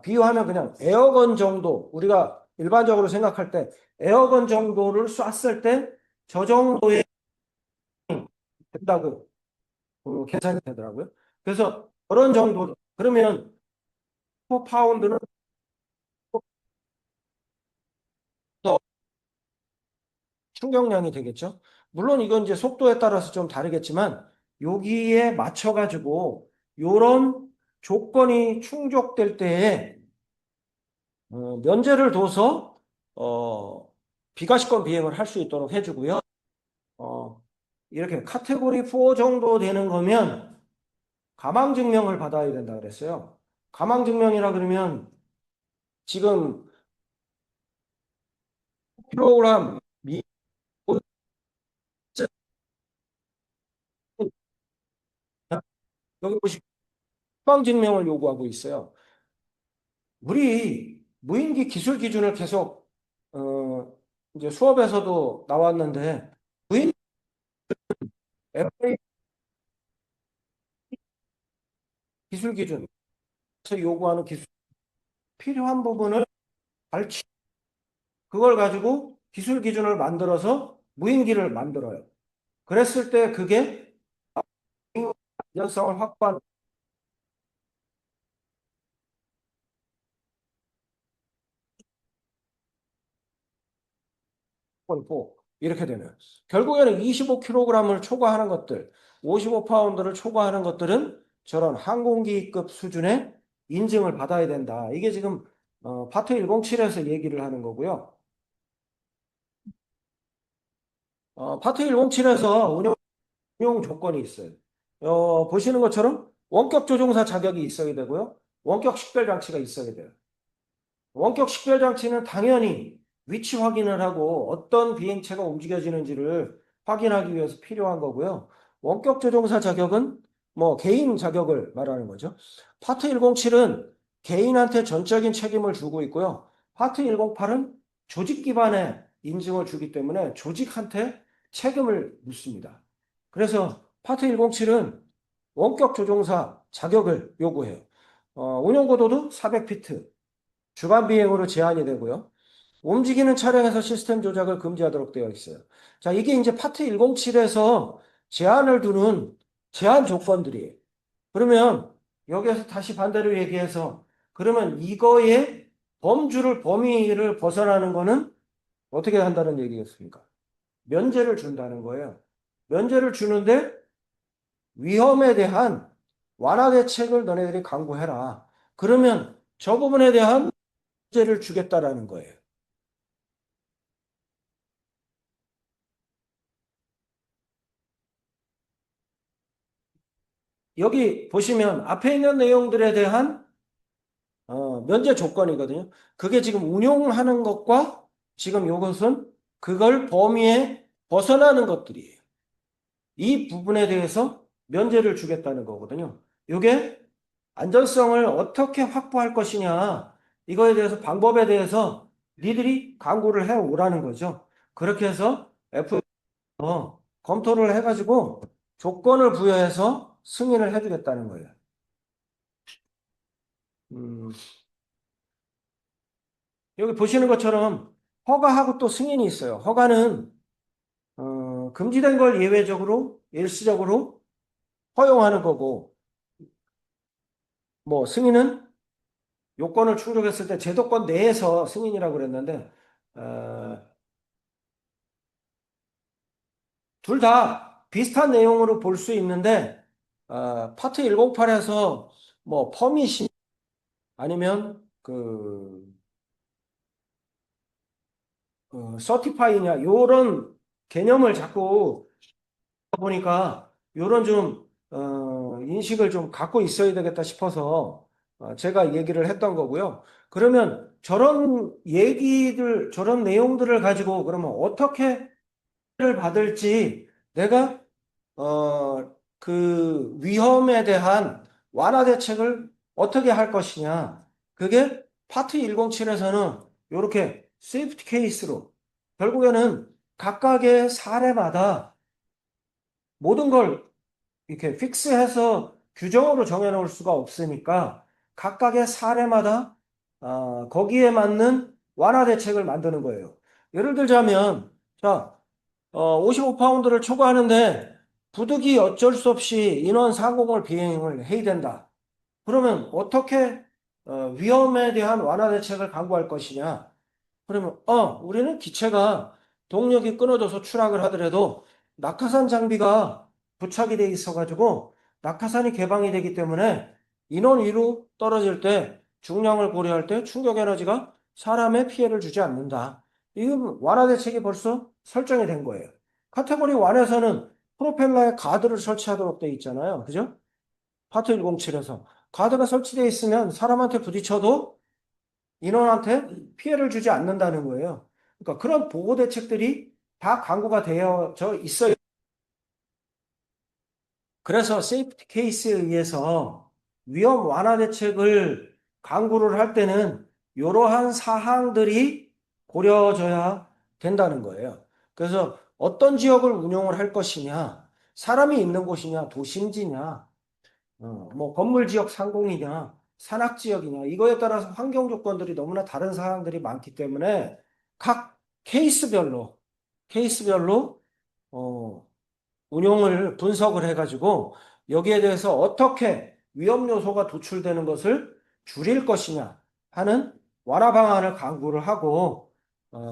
비유하면 그냥 에어건 정도 우리가 일반적으로 생각할 때 에어건 정도를 쐈을 때 저 정도의 된다고 계산이 되더라고요. 그래서 그런 정도 그러면 퍼 파운드는 더 충격량이 되겠죠. 물론 이건 이제 속도에 따라서 좀 다르겠지만 여기에 맞춰가지고 요런 조건이 충족될 때에 면제를 둬서 비과시권 비행을 할 수 있도록 해주고요. 이렇게 카테고리 4 정도 되는 거면 가망증명을 받아야 된다 그랬어요. 가망증명이라 그러면 지금 프로그램 여기 보시면 가망증명을 요구하고 있어요. 우리 무인기 기술 기준을 계속 이제 수업에서도 나왔는데 무인 FAA 기술 기준에서 요구하는 기술 필요한 부분을 발치 그걸 가지고 기술 기준을 만들어서 무인기를 만들어요. 그랬을 때 그게 안전성을 확보하는 고 이렇게 되면 결국에는 25kg을 초과하는 것들, 55파운드를 초과하는 것들은 저런 항공기급 수준의 인증을 받아야 된다. 이게 지금 파트 107에서 얘기를 하는 거고요. 파트 107에서 운용 조건이 있어요. 보시는 것처럼 원격 조종사 자격이 있어야 되고요. 원격 식별 장치가 있어야 돼요. 원격 식별 장치는 당연히 위치 확인을 하고 어떤 비행체가 움직여지는지를 확인하기 위해서 필요한 거고요. 원격 조종사 자격은 뭐 개인 자격을 말하는 거죠. 파트 107은 개인한테 전적인 책임을 주고 있고요. 파트 108은 조직 기반의 인증을 주기 때문에 조직한테 책임을 묻습니다. 그래서 파트 107은 원격 조종사 자격을 요구해요. 운영 고도도 400피트, 주간 비행으로 제한이 되고요. 움직이는 차량에서 시스템 조작을 금지하도록 되어 있어요. 자, 이게 이제 파트 107에서 제한을 두는 제한 조건들이에요. 그러면 여기에서 다시 반대로 얘기해서 그러면 이거의 범위를 벗어나는 거는 어떻게 한다는 얘기겠습니까? 면제를 준다는 거예요. 면제를 주는데 위험에 대한 완화 대책을 너네들이 강구해라. 그러면 저 부분에 대한 면제를 주겠다라는 거예요. 여기 보시면 앞에 있는 내용들에 대한 면제 조건이거든요. 그게 지금 운용하는 것과 지금 이것은 그걸 범위에 벗어나는 것들이에요. 이 부분에 대해서 면제를 주겠다는 거거든요. 이게 안전성을 어떻게 확보할 것이냐, 이거에 대해서 방법에 대해서 니들이 강구를 해 오라는 거죠. 그렇게 해서 F 검토를 해가지고 조건을 부여해서 승인을 해주겠다는 거예요. 음, 여기 보시는 것처럼 허가하고 또 승인이 있어요. 허가는 금지된 걸 예외적으로 일시적으로 허용하는 거고, 뭐 승인은 요건을 충족했을 때 제도권 내에서 승인이라고 그랬는데 둘 다 비슷한 내용으로 볼 수 있는데 파트 108에서 뭐 퍼미시 아니면 그 서티파이냐 요런 개념을 자꾸 보니까 요런 좀 인식을 좀 갖고 있어야 되겠다 싶어서 제가 얘기를 했던 거고요. 그러면 저런 얘기들, 저런 내용들을 가지고 그러면 어떻게 를 받을지 내가 그 위험에 대한 완화 대책을 어떻게 할 것이냐. 그게 파트 107에서는 이렇게 세이프티 케이스로 결국에는 각각의 사례마다 모든 걸 이렇게 픽스해서 규정으로 정해놓을 수가 없으니까 각각의 사례마다 거기에 맞는 완화 대책을 만드는 거예요. 예를 들자면 자 55파운드를 초과하는데 부득이 어쩔 수 없이 인원 상공을 비행을 해야 된다. 그러면 어떻게 위험에 대한 완화 대책을 강구할 것이냐? 그러면 우리는 기체가 동력이 끊어져서 추락을 하더라도 낙하산 장비가 부착이 돼 있어가지고 낙하산이 개방이 되기 때문에 인원 위로 떨어질 때 중량을 고려할 때 충격 에너지가 사람에 피해를 주지 않는다. 이건 완화 대책이 벌써 설정이 된 거예요. 카테고리 1에서는 프로펠러에 가드를 설치하도록 돼 있잖아요. 그죠? 파트 107에서 가드가 설치되어 있으면 사람한테 부딪혀도 인원한테 피해를 주지 않는다는 거예요. 그러니까 그런 보호 대책들이 다 강구가 되어져 있어요. 그래서 세이프티 케이스에 의해서 위험 완화 대책을 강구를 할 때는 이러한 사항들이 고려져야 된다는 거예요. 그래서 어떤 지역을 운용을 할 것이냐, 사람이 있는 곳이냐, 도심지냐, 뭐 건물 지역 상공이냐, 산악 지역이냐, 이거에 따라서 환경 조건들이 너무나 다른 사항들이 많기 때문에 각 케이스별로 어, 운용을 분석을 해가지고 여기에 대해서 어떻게 위험 요소가 도출되는 것을 줄일 것이냐 하는 완화 방안을 강구를 하고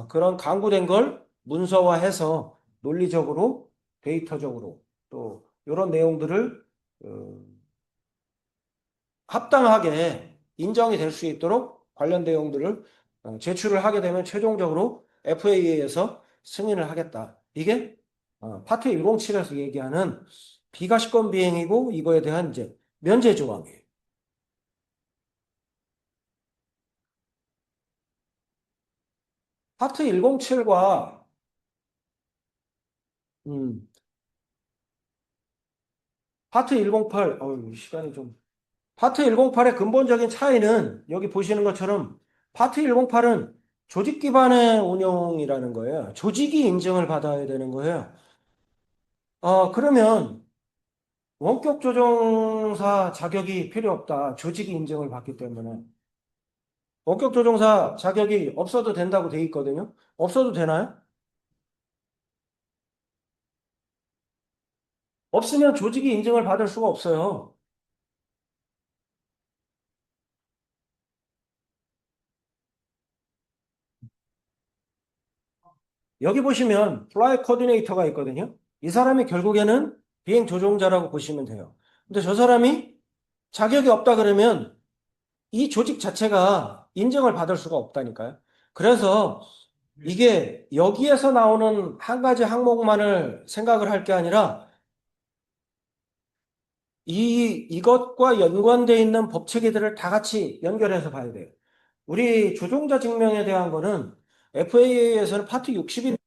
그런 강구된 걸 문서화해서 논리적으로 데이터적으로 또 이런 내용들을 어, 합당하게 인정이 될 수 있도록 관련 내용들을 제출을 하게 되면 최종적으로 FAA에서 승인을 하겠다. 이게 파트 107에서 얘기하는 비가시권 비행이고 이거에 대한 이제 면제 조항이에요. 파트 107과 음, 파트 108, 시간이 좀 파트 108의 근본적인 차이는 여기 보시는 것처럼 파트 108은 조직 기반의 운영이라는 거예요. 조직이 인증을 받아야 되는 거예요. 그러면 원격 조종사 자격이 필요 없다. 조직이 인증을 받기 때문에. 원격 조종사 자격이 없어도 된다고 돼 있거든요. 없어도 되나요? 없으면 조직이 인증을 받을 수가 없어요. 여기 보시면 플라이 코디네이터가 있거든요. 이 사람이 결국에는 비행 조종자라고 보시면 돼요. 근데 저 사람이 자격이 없다 그러면 이 조직 자체가 인증을 받을 수가 없다니까요. 그래서 이게 여기에서 나오는 한 가지 항목만을 생각을 할 게 아니라 이것과 연관되어 있는 법 체계들을 다 같이 연결해서 봐야 돼요. 우리 조종자 증명에 대한 거는 FAA에서는 파트 60일,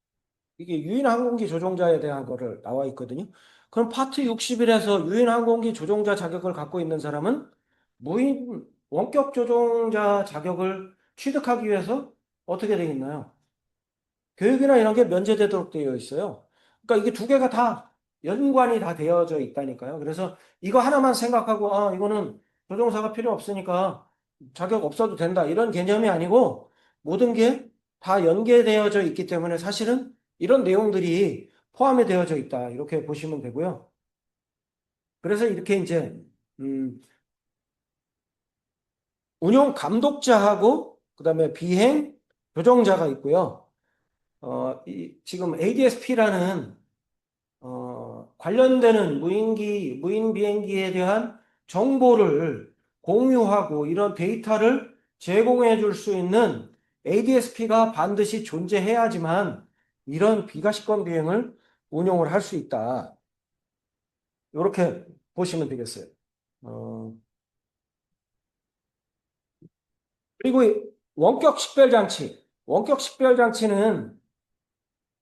이게 유인 항공기 조종자에 대한 거를 나와 있거든요. 그럼 파트 60일에서 유인 항공기 조종자 자격을 갖고 있는 사람은 무인 원격 조종자 자격을 취득하기 위해서 어떻게 되어 있나요? 교육이나 이런 게 면제되도록 되어 있어요. 그러니까 이게 두 개가 다 연관이 다 되어져 있다니까요. 그래서 이거 하나만 생각하고, 이거는 조종사가 필요 없으니까 자격 없어도 된다. 이런 개념이 아니고 모든 게 다 연계되어져 있기 때문에 사실은 이런 내용들이 포함이 되어져 있다. 이렇게 보시면 되고요. 그래서 이렇게 이제, 음, 운용 감독자하고 그다음에 비행 조종자가 있고요. 지금 ADS-P라는 관련되는 무인 비행기에 대한 정보를 공유하고 이런 데이터를 제공해 줄 수 있는 ADS-P가 반드시 존재해야지만 이런 비가시권 비행을 운용을 할 수 있다. 이렇게 보시면 되겠어요. 어, 그리고 원격 식별 장치. 원격 식별 장치는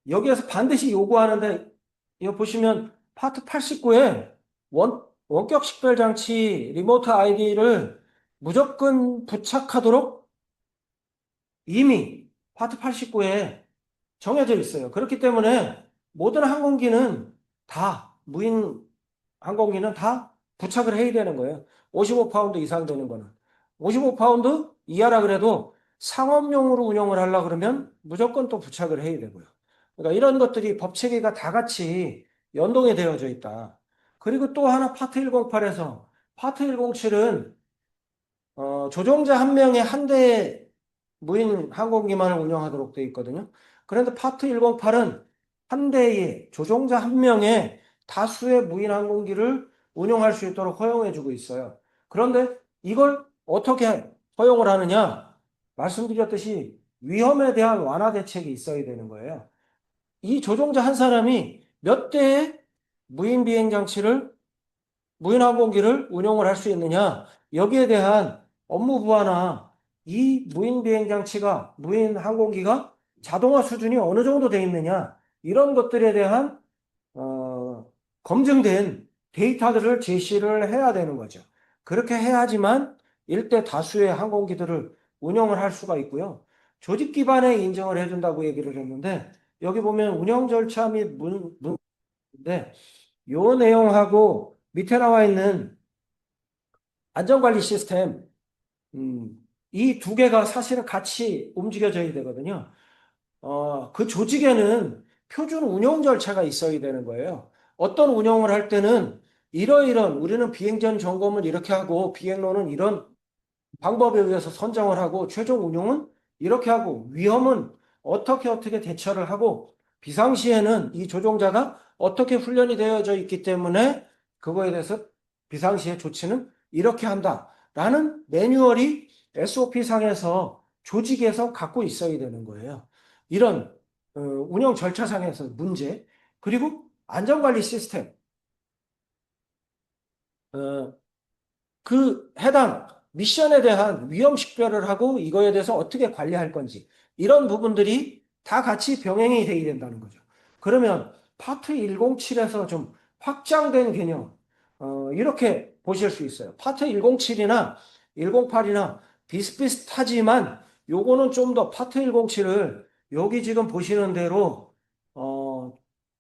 여기에서 반드시 요구하는데, 이거 보시면 파트 89에 원격 식별 장치 리모트 아이디를 무조건 부착하도록 이미 파트 89에 정해져 있어요. 그렇기 때문에 모든 항공기는 다, 무인 항공기는 다 부착을 해야 되는 거예요. 55파운드 이상 되는 거는. 55파운드 이하라 그래도 상업용으로 운영을 하려 그러면 무조건 또 부착을 해야 되고요. 그러니까 이런 것들이 법 체계가 다 같이 연동이 되어져 있다. 그리고 또 하나 파트 108에서 파트 107은 조종자 한 명의 한 대의 무인 항공기만을 운영하도록 되어 있거든요. 그런데 파트 108은 한 대의 조종자 한 명의 다수의 무인 항공기를 운영할 수 있도록 허용해주고 있어요. 그런데 이걸 어떻게 허용을 하느냐? 말씀드렸듯이 위험에 대한 완화 대책이 있어야 되는 거예요. 이 조종자 한 사람이 몇 대의 무인 비행 장치를 무인 항공기를 운용을 할 수 있느냐? 여기에 대한 업무 부하나 이 무인 비행 장치가 무인 항공기가 자동화 수준이 어느 정도 돼 있느냐? 이런 것들에 대한 검증된 데이터들을 제시를 해야 되는 거죠. 그렇게 해야지만 일대 다수의 항공기들을 운영을 할 수가 있고요. 조직 기반의 인증을 해준다고 얘기를 했는데 여기 보면 운영 절차 및 문인데 요 내용하고 밑에 나와 있는 안전관리 시스템 이 두 개가 사실은 같이 움직여져야 되거든요. 그 조직에는 표준 운영 절차가 있어야 되는 거예요. 어떤 운영을 할 때는 이러이런 우리는 비행 전 점검을 이렇게 하고 비행로는 이런 방법에 의해서 선정을 하고 최종 운용은 이렇게 하고 위험은 어떻게 대처를 하고 비상시에는 이 조종자가 어떻게 훈련이 되어져 있기 때문에 그거에 대해서 비상시에 조치는 이렇게 한다라는 매뉴얼이 SOP 상에서 조직에서 갖고 있어야 되는 거예요. 이런 운영 절차상에서 문제 그리고 안전관리 시스템 어, 그 해당 미션에 대한 위험 식별을 하고 이거에 대해서 어떻게 관리할 건지 이런 부분들이 다 같이 병행이 돼야 된다는 거죠. 그러면 파트 107에서 좀 확장된 개념 이렇게 보실 수 있어요. 파트 107이나 108이나 비슷비슷하지만 요거는 좀 더 파트 107을 여기 지금 보시는 대로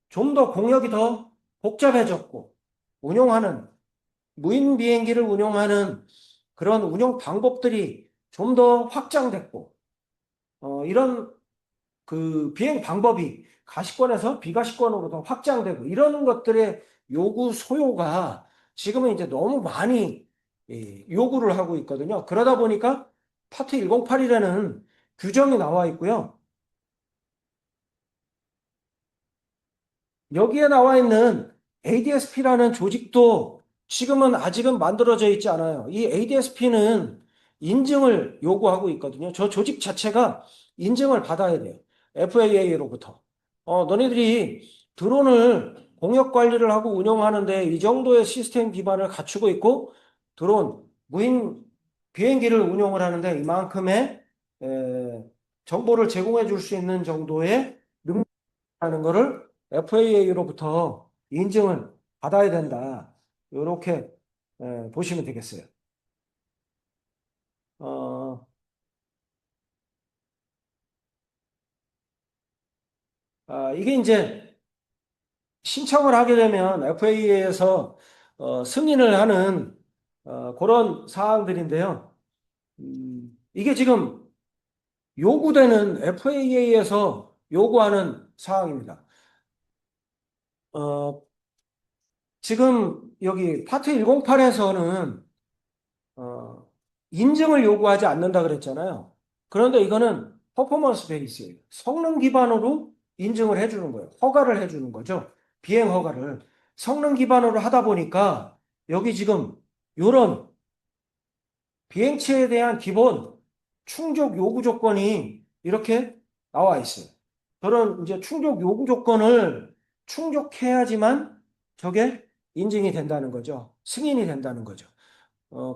좀 더 공역이 더 복잡해졌고 운용하는 무인 비행기를 운용하는 그런 운용 방법들이 좀 더 확장됐고, 이런 그 비행 방법이 가시권에서 비가시권으로 더 확장되고, 이런 것들의 요구 소요가 지금은 이제 너무 많이 요구를 하고 있거든요. 그러다 보니까 파트 108이라는 규정이 나와 있고요. 여기에 나와 있는 ADSP라는 조직도 지금은 아직은 만들어져 있지 않아요. 이 ADSP는 인증을 요구하고 있거든요. 저 조직 자체가 인증을 받아야 돼요. FAA로부터. 너네들이 드론을 공역 관리를 하고 운영하는데 이 정도의 시스템 기반을 갖추고 있고 드론, 무인 비행기를 운영을 하는데 이만큼의 에, 정보를 제공해 줄 수 있는 정도의 하는 거를 FAA로부터 인증을 받아야 된다. 이렇게 보시면 되겠어요. 어, 이게 이제 신청을 하게 되면 FAA에서 승인을 하는 그런 사항들인데요. 이게 지금 요구되는 FAA에서 요구하는 사항입니다. 어, 지금 여기 파트 108에서는 인증을 요구하지 않는다 그랬잖아요. 그런데 이거는 퍼포먼스 베이스예요. 성능 기반으로 인증을 해주는 거예요. 허가를 해주는 거죠. 비행 허가를. 성능 기반으로 하다 보니까 여기 지금 이런 비행체에 대한 기본 충족 요구 조건이 이렇게 나와 있어요. 그런 이제 충족 요구 조건을 충족해야지만 저게 인증이 된다는 거죠. 승인이 된다는 거죠.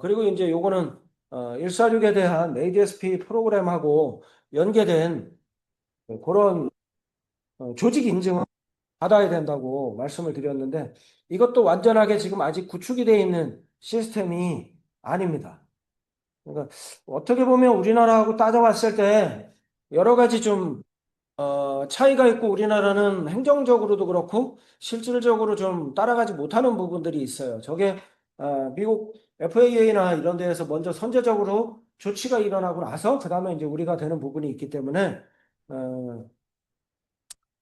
그리고 이제 요거는 146에 대한 ADS-B 프로그램하고 연계된 그런 조직 인증을 받아야 된다고 말씀을 드렸는데 이것도 완전하게 지금 아직 구축이 되어 있는 시스템이 아닙니다. 그러니까 어떻게 보면 우리나라하고 따져봤을 때 여러 가지 좀 차이가 있고 우리나라는 행정적으로도 그렇고 실질적으로 좀 따라가지 못하는 부분들이 있어요. 저게 미국 FAA나 이런 데에서 먼저 선제적으로 조치가 일어나고 나서 그다음에 이제 우리가 되는 부분이 있기 때문에 어,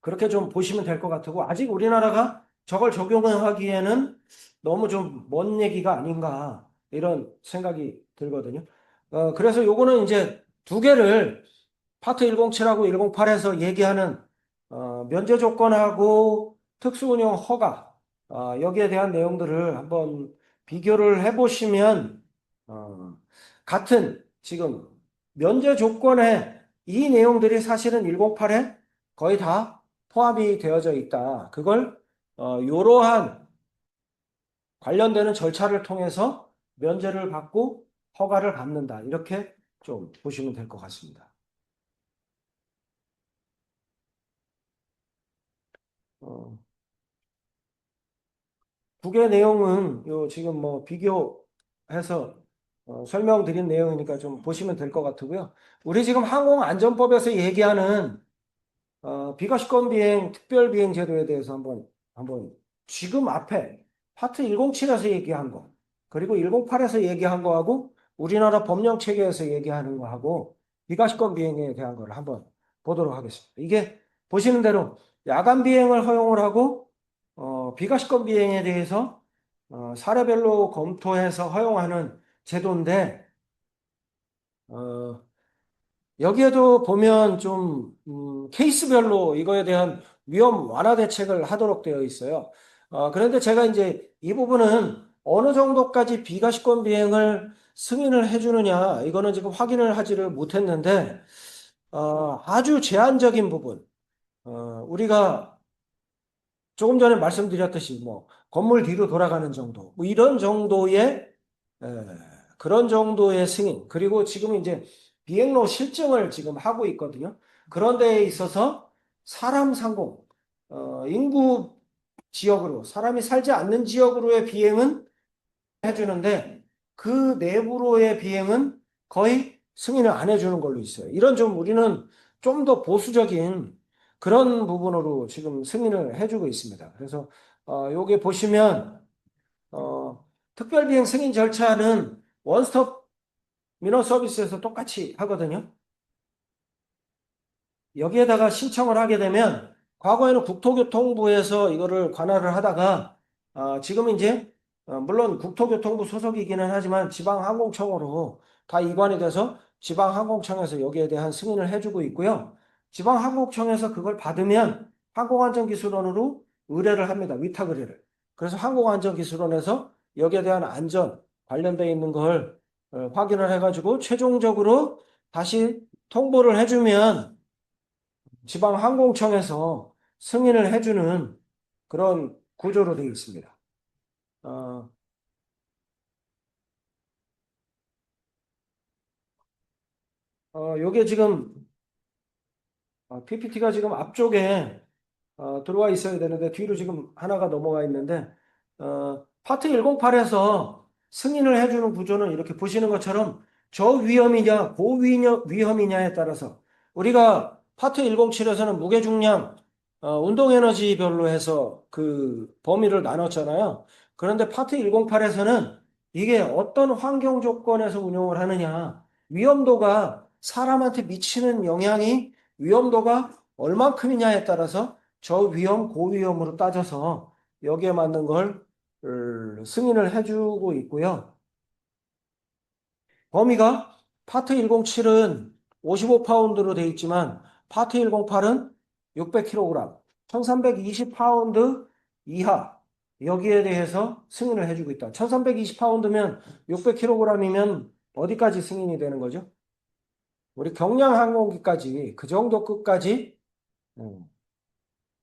그렇게 좀 보시면 될 것 같고 아직 우리나라가 저걸 적용하기에는 너무 좀 먼 얘기가 아닌가 이런 생각이 들거든요. 그래서 요거는 이제 두 개를 파트 107하고 108에서 얘기하는 면제 조건하고 특수운영 허가 여기에 대한 내용들을 한번 비교를 해보시면 같은 지금 면제 조건에 이 내용들이 사실은 108에 거의 다 포함이 되어져 있다. 그걸 이러한 관련되는 절차를 통해서 면제를 받고 허가를 받는다. 이렇게 좀 보시면 될 것 같습니다. 어, 두 개 내용은 요 지금 뭐 비교해서 설명드린 내용이니까 좀 보시면 될 것 같고요. 우리 지금 항공안전법에서 얘기하는 비과시권 비행 특별 비행 제도에 대해서 한번 지금 앞에 파트 107에서 얘기한 거 그리고 108에서 얘기한 거하고 우리나라 법령 체계에서 얘기하는 거하고 비과시권 비행에 대한 거를 한번 보도록 하겠습니다. 이게 보시는 대로 야간 비행을 허용을 하고 비과시권 비행에 대해서 사례별로 검토해서 허용하는 제도인데, 어, 여기에도 보면 좀 케이스별로 이거에 대한 위험 완화 대책을 하도록 되어 있어요. 그런데 제가 이제 이 부분은 어느 정도까지 비과시권 비행을 승인을 해주느냐, 이거는 지금 확인을 하지를 못했는데, 아주 제한적인 부분, 우리가 조금 전에 말씀드렸듯이 뭐 건물 뒤로 돌아가는 정도, 뭐 이런 정도의 에, 그런 정도의 승인, 그리고 지금 이제 비행로 실증을 지금 하고 있거든요. 그런 데에 있어서 사람 상공, 인구 지역으로 사람이 살지 않는 지역으로의 비행은 해주는데 그 내부로의 비행은 거의 승인을 안 해주는 걸로 있어요. 이런 좀 우리는 좀 더 보수적인 그런 부분으로 지금 승인을 해주고 있습니다. 그래서 여기 보시면 특별비행 승인 절차는 원스톱 민원 서비스에서 똑같이 하거든요. 여기에다가 신청을 하게 되면 과거에는 국토교통부에서 이거를 관할을 하다가 지금 이제 물론 국토교통부 소속이기는 하지만 지방항공청으로 다 이관이 돼서 지방항공청에서 여기에 대한 승인을 해주고 있고요. 지방항공청에서 그걸 받으면 항공안전기술원으로 의뢰를 합니다. 위탁 의뢰를. 그래서 항공안전기술원에서 여기에 대한 안전 관련되어 있는 걸 확인을 해가지고 최종적으로 다시 통보를 해주면 지방항공청에서 승인을 해주는 그런 구조로 되어 있습니다. 어, 요게 지금 PPT가 지금 앞쪽에 들어와 있어야 되는데 뒤로 지금 하나가 넘어가 있는데 파트 108에서 승인을 해주는 구조는 이렇게 보시는 것처럼 저위험이냐 고위험이냐에 따라서 우리가 파트 107에서는 무게중량 운동에너지별로 해서 그 범위를 나눴잖아요. 그런데 파트 108에서는 이게 어떤 환경 조건에서 운용을 하느냐, 위험도가 사람한테 미치는 영향이 위험도가 얼만큼이냐에 따라서 저위험, 고위험으로 따져서 여기에 맞는 걸 승인을 해주고 있고요. 범위가 파트 107은 55파운드로 되어 있지만 파트 108은 600kg, 1320파운드 이하 여기에 대해서 승인을 해주고 있다. 1320파운드면 600kg이면 어디까지 승인이 되는 거죠? 우리 경량 항공기까지 그 정도 끝까지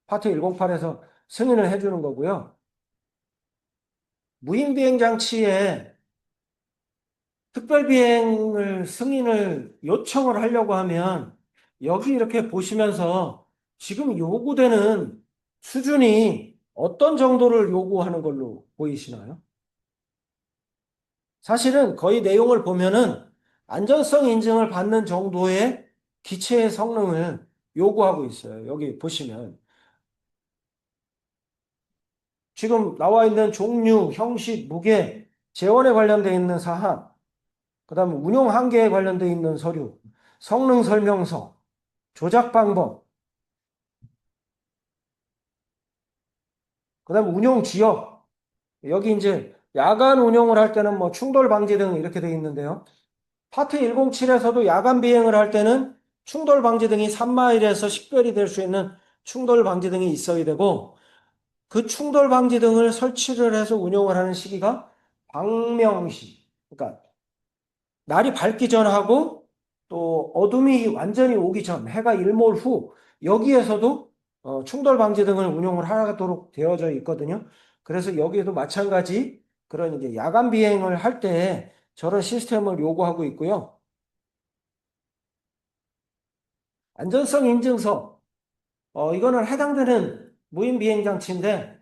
파트 108에서 승인을 해주는 거고요. 무인비행 장치에 특별비행을 승인을 요청을 하려고 하면 여기 이렇게 보시면서 지금 요구되는 수준이 어떤 정도를 요구하는 걸로 보이시나요? 사실은 거의 내용을 보면은 안전성 인증을 받는 정도의 기체의 성능을 요구하고 있어요. 여기 보시면. 지금 나와 있는 종류, 형식, 무게, 재원에 관련되어 있는 사항, 그다음에 운용 한계에 관련되어 있는 서류, 성능 설명서, 조작 방법, 그다음에 운용 지역. 여기 이제 야간 운용을 할 때는 뭐 충돌 방지 등 이렇게 되어 있는데요. 파트 107에서도 야간 비행을 할 때는 충돌 방지 등이 3마일에서 식별이 될 수 있는 충돌 방지 등이 있어야 되고 그 충돌 방지 등을 설치를 해서 운용을 하는 시기가 광명시. 그러니까 날이 밝기 전하고 또 어둠이 완전히 오기 전, 해가 일몰 후 여기에서도 충돌 방지 등을 운용을 하도록 되어져 있거든요. 그래서 여기에도 마찬가지 그런 이제 야간 비행을 할 때 저런 시스템을 요구하고 있고요. 안전성 인증서, 이거는 해당되는 무인 비행 장치인데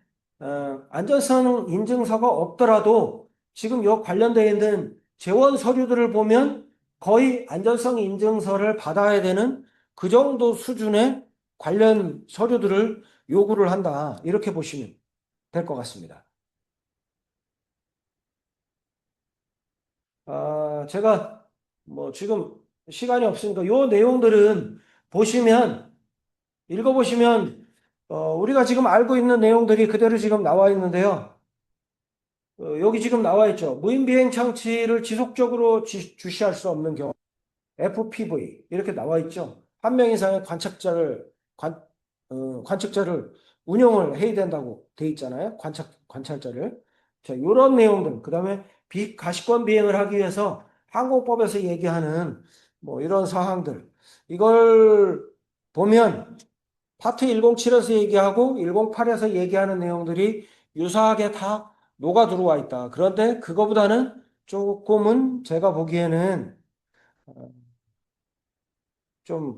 안전성 인증서가 없더라도 지금 요 관련되어 있는 재원 서류들을 보면 거의 안전성 인증서를 받아야 되는 그 정도 수준의 관련 서류들을 요구를 한다. 이렇게 보시면 될 것 같습니다. 제가 뭐 지금 시간이 없으니까 요 내용들은 보시면 읽어보시면 우리가 지금 알고 있는 내용들이 그대로 지금 나와 있는데요. 여기 지금 나와 있죠. 무인 비행 장치를 지속적으로 주시할 수 없는 경우. FPV 이렇게 나와 있죠. 한 명 이상의 관측자를 운영을 해야 된다고 돼 있잖아요. 관찰자를. 자, 이런 내용들. 그다음에 비가시권 비행을 하기 위해서 항공법에서 얘기하는 뭐 이런 사항들. 이걸 보면 파트 107에서 얘기하고 108에서 얘기하는 내용들이 유사하게 다 녹아 들어와 있다. 그런데 그거보다는 조금은 제가 보기에는 좀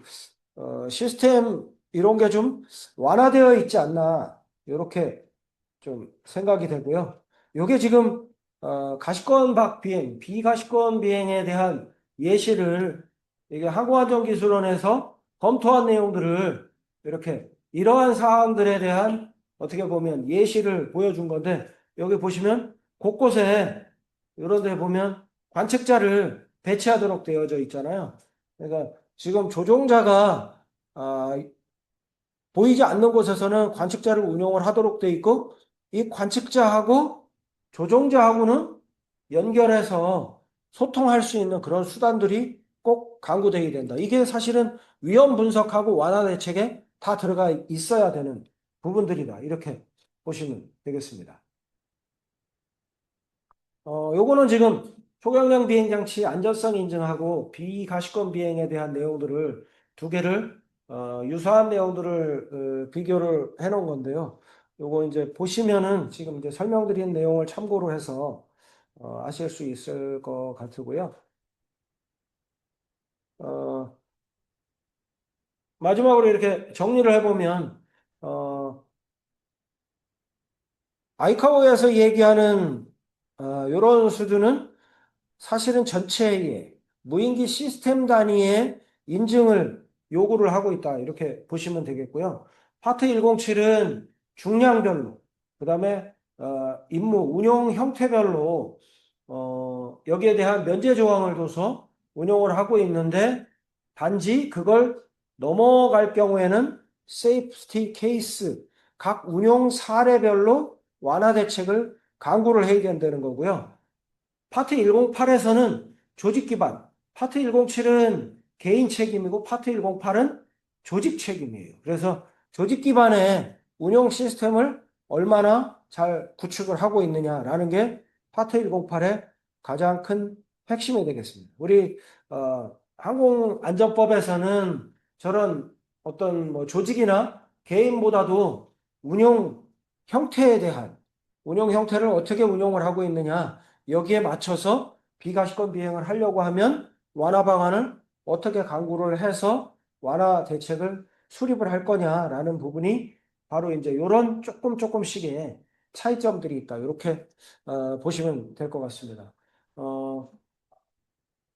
시스템 이런 게 좀 완화되어 있지 않나 이렇게 좀 생각이 되고요. 이게 지금 가시권 밖 비행, 비가시권 비행에 대한 예시를 이게 항공안전기술원에서 검토한 내용들을 이렇게 이러한 사항들에 대한 어떻게 보면 예시를 보여준 건데 여기 보시면 곳곳에 이런 데 보면 관측자를 배치하도록 되어져 있잖아요. 그러니까 지금 조종자가 보이지 않는 곳에서는 관측자를 운용을 하도록 돼 있고 이 관측자하고 조종자하고는 연결해서 소통할 수 있는 그런 수단들이 꼭 강구되어야 된다. 이게 사실은 위험 분석하고 완화 대책에 다 들어가 있어야 되는 부분들이다. 이렇게 보시면 되겠습니다. 요거는 지금 초경량 비행장치 안전성 인증하고 비가시권 비행에 대한 내용들을 두 개를 유사한 내용들을 비교를 해 놓은 건데요. 요거 이제 보시면은 지금 이제 설명드린 내용을 참고로 해서 아실 수 있을 것 같고요. 어, 마지막으로 이렇게 정리를 해보면 아이카오에서 얘기하는 이런 수준은 사실은 전체의 무인기 시스템 단위의 인증을 요구를 하고 있다. 이렇게 보시면 되겠고요. 파트 107은 중량별로, 그 다음에 임무 운용 형태별로 여기에 대한 면제 조항을 둬서 운용을 하고 있는데 단지 그걸 넘어갈 경우에는 세이프티 케이스, 각 운용 사례별로 완화 대책을 강구를 해야 된다는 거고요. 파트 108에서는 조직 기반, 파트 107은 개인 책임이고 파트 108은 조직 책임이에요. 그래서 조직 기반의 운영 시스템을 얼마나 잘 구축을 하고 있느냐라는 게 파트 108의 가장 큰 핵심이 되겠습니다. 우리 항공안전법에서는 저런 어떤 뭐 조직이나 개인보다도 운영 형태에 대한 운영 형태를 어떻게 운영을 하고 있느냐 여기에 맞춰서 비가시권 비행을 하려고 하면 완화 방안을 어떻게 강구를 해서 완화 대책을 수립을 할 거냐라는 부분이 바로 이제 이런 조금씩의 차이점들이 있다. 이렇게 보시면 될 것 같습니다. 어,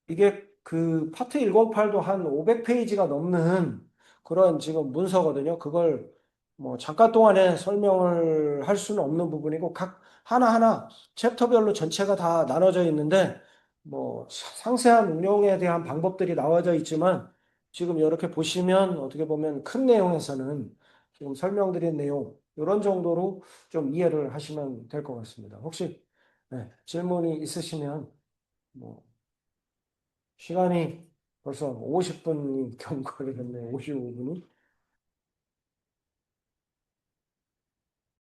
이게 그 파트 108도 한 500페이지가 넘는 그런 지금 문서거든요. 그걸 뭐 잠깐 동안에 설명을 할 수는 없는 부분이고 각 하나하나 챕터별로 전체가 다 나눠져 있는데 뭐 상세한 운용에 대한 방법들이 나와져 있지만 지금 이렇게 보시면 어떻게 보면 큰 내용에서는 지금 설명드린 내용 이런 정도로 좀 이해를 하시면 될 것 같습니다. 혹시 네, 질문이 있으시면 뭐 시간이 벌써 50분이 경과를 했네요. 55분이.